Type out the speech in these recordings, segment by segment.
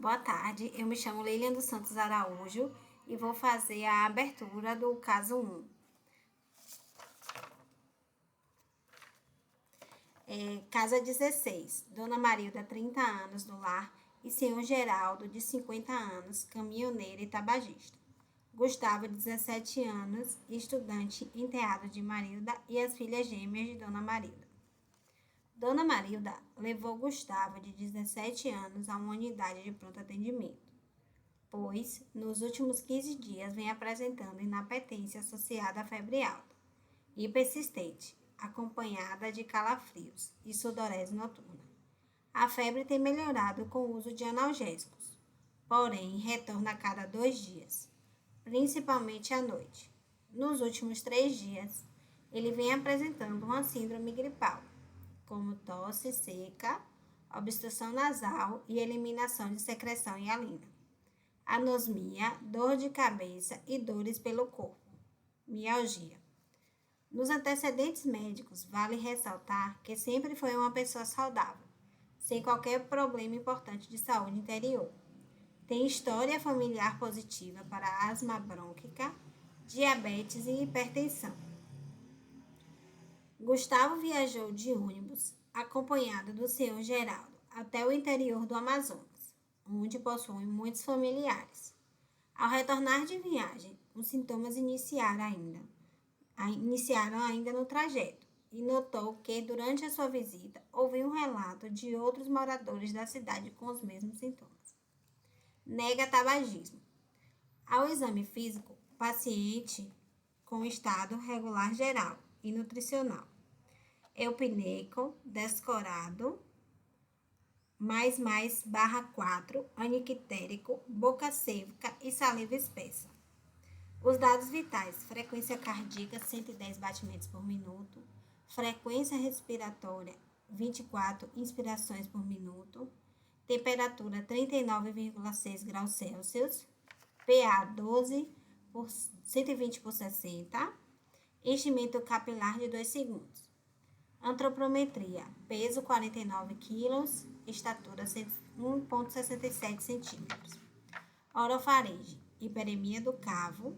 Boa tarde, eu me chamo Leilian dos Santos Araújo e vou fazer a abertura do caso 1. Casa 16, Dona Marilda, 30 anos, do lar, e Senhor Geraldo, de 50 anos, caminhoneiro e tabagista. Gustavo, de 17 anos, estudante, enteado de Marilda, e as filhas gêmeas de Dona Marilda. Dona Marilda levou Gustavo, de 17 anos, a uma unidade de pronto atendimento, pois, nos últimos 15 dias, vem apresentando inapetência associada à febre alta e persistente, acompanhada de calafrios e sudorese noturna. A febre tem melhorado com o uso de analgésicos, porém, retorna a cada 2 dias, principalmente à noite. Nos últimos 3 dias, ele vem apresentando uma síndrome gripal, como tosse seca, obstrução nasal e eliminação de secreção hialina, anosmia, dor de cabeça e dores pelo corpo, mialgia. Nos antecedentes médicos, vale ressaltar que sempre foi uma pessoa saudável, sem qualquer problema importante de saúde interior. Tem história familiar positiva para asma brônquica, diabetes e hipertensão. Gustavo viajou de ônibus, acompanhado do senhor Geraldo, até o interior do Amazonas, onde possui muitos familiares. Ao retornar de viagem, os sintomas iniciaram ainda no trajeto e notou que, durante a sua visita, houve um relato de outros moradores da cidade com os mesmos sintomas. Nega tabagismo. Ao exame físico, paciente com estado regular geral e nutricional. Eupineico, descorado, +/4, anictérico, boca seca e saliva espessa. Os dados vitais: frequência cardíaca 110 batimentos por minuto, frequência respiratória 24 inspirações por minuto, temperatura 39,6 graus Celsius, pH 12 por 120 por 60, enchimento capilar de 2 segundos. Antropometria: peso 49 kg, estatura 1,67 cm. Orofaringe: hiperemia do cavo,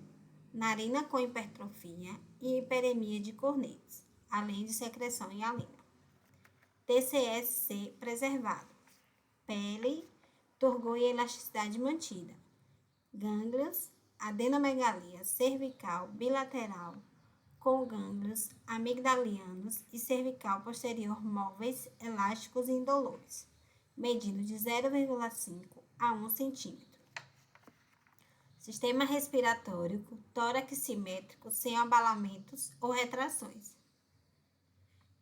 narina com hipertrofia e hiperemia de cornetes, além de secreção hialina. TCSC preservado: pele, turgor e elasticidade mantida. Gânglios: adenomegalia cervical bilateral com gânglios amigdalianos e cervical posterior móveis, elásticos e indolores, medindo de 0,5 a 1 centímetro. Sistema respiratório, tórax simétrico, sem abalamentos ou retrações.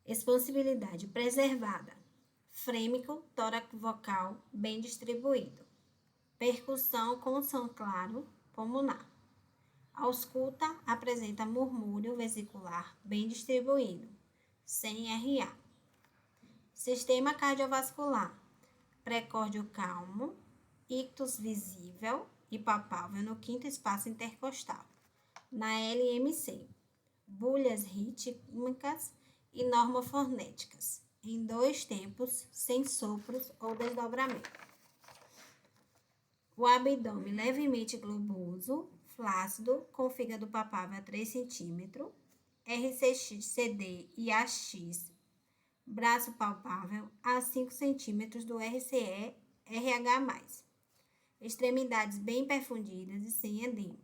Expansibilidade preservada. Frêmico, tórax vocal bem distribuído. Percussão com som claro pulmonar. Ausculta apresenta murmúrio vesicular bem distribuído, sem RA. Sistema cardiovascular. Precórdio calmo, ictus visível e palpável no quinto espaço intercostal, na LMC. Bulhas rítmicas e normofonéticas, em 2 tempos, sem sopros ou desdobramento. O abdômen levemente globoso, flácido, com fígado palpável a 3 cm, RCX-CD e AX, braço palpável a 5 cm do RCE-RH+, extremidades bem perfundidas e sem edema.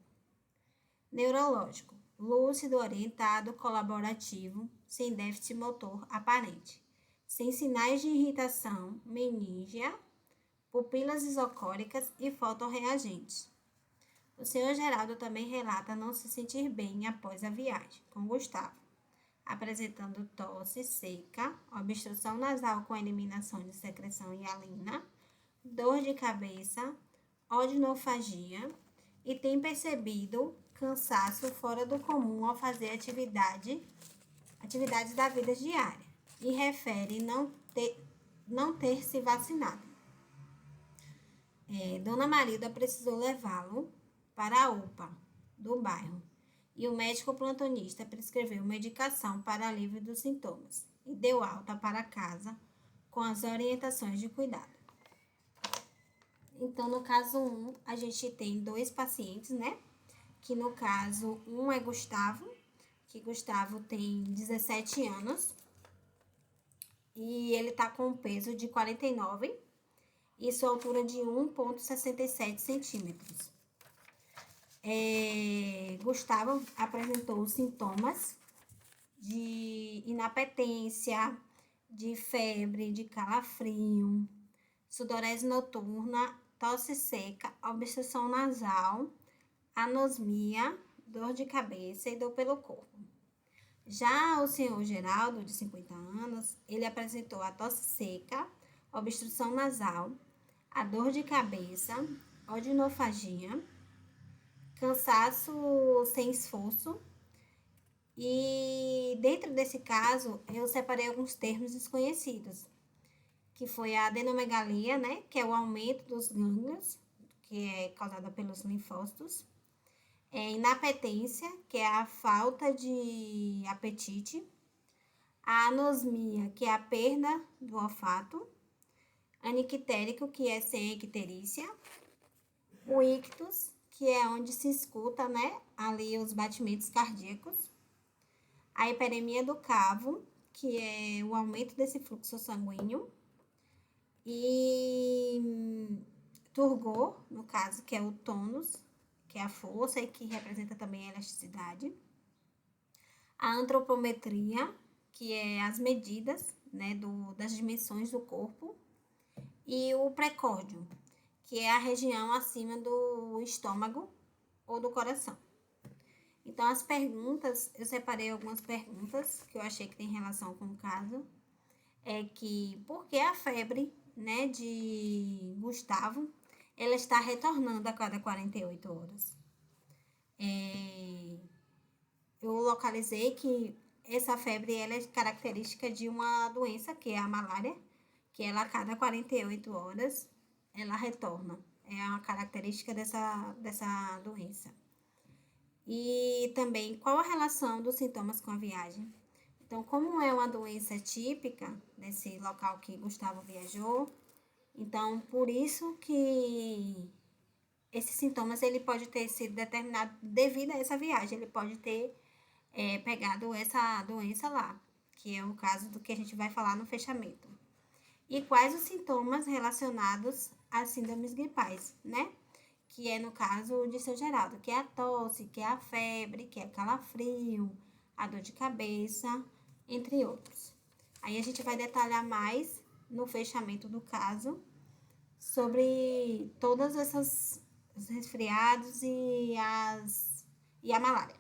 Neurológico: lúcido, orientado, colaborativo, sem déficit motor aparente, sem sinais de irritação, meningia, pupilas isocóricas e fotorreagentes. O senhor Geraldo também relata não se sentir bem após a viagem com Gustavo, apresentando tosse seca, obstrução nasal com eliminação de secreção hialina, dor de cabeça, odinofagia e tem percebido cansaço fora do comum ao fazer atividades da vida diária e refere não ter se vacinado. Dona Marilda precisou levá-lo para a UPA do bairro e o médico plantonista prescreveu medicação para alívio dos sintomas e deu alta para casa com as orientações de cuidado. Então, no caso 1, a gente tem 2 pacientes, né? Que no caso, um é Gustavo, que Gustavo tem 17 anos e ele tá com um peso de 49 e sua altura de 1,67 centímetros. Gustavo apresentou sintomas de inapetência, de febre, de calafrio, sudorese noturna, tosse seca, obstrução nasal, anosmia, dor de cabeça e dor pelo corpo. Já o senhor Geraldo, de 50 anos, ele apresentou a tosse seca, obstrução nasal, a dor de cabeça, odinofagia, cansaço sem esforço. E dentro desse caso, eu separei alguns termos desconhecidos, que foi a adenomegalia, né, que é o aumento dos gânglios, que é causada pelos linfócitos. Inapetência, que é a falta de apetite. A anosmia, que é a perda do olfato. Anictérico, que é sem icterícia. O ictus, que é onde se escuta, né, ali os batimentos cardíacos. A hiperemia do cavo, que é o aumento desse fluxo sanguíneo. E turgor, no caso, que é o tônus, que é a força e que representa também a elasticidade. A antropometria, que é as medidas, né, das dimensões do corpo. E o precórdio, que é a região acima do estômago ou do coração. Então, as perguntas, eu separei algumas perguntas que eu achei que tem relação com o caso. Por que a febre, né, de Gustavo, ela está retornando a cada 48 horas? Eu localizei que essa febre ela é característica de uma doença, que é a malária, que ela a cada 48 horas ela retorna. É uma característica dessa doença. E também, qual a relação dos sintomas com a viagem? Então, como é uma doença típica desse local que Gustavo viajou, então, por isso que esses sintomas ele pode ter sido determinado devido a essa viagem, ele pode ter pegado essa doença lá, que é o caso do que a gente vai falar no fechamento. E quais os sintomas relacionados às síndromes gripais, né? Que é no caso de seu Geraldo, que é a tosse, que é a febre, que é calafrio, a dor de cabeça, entre outros. Aí a gente vai detalhar mais no fechamento do caso sobre todas essas os resfriados e a malária.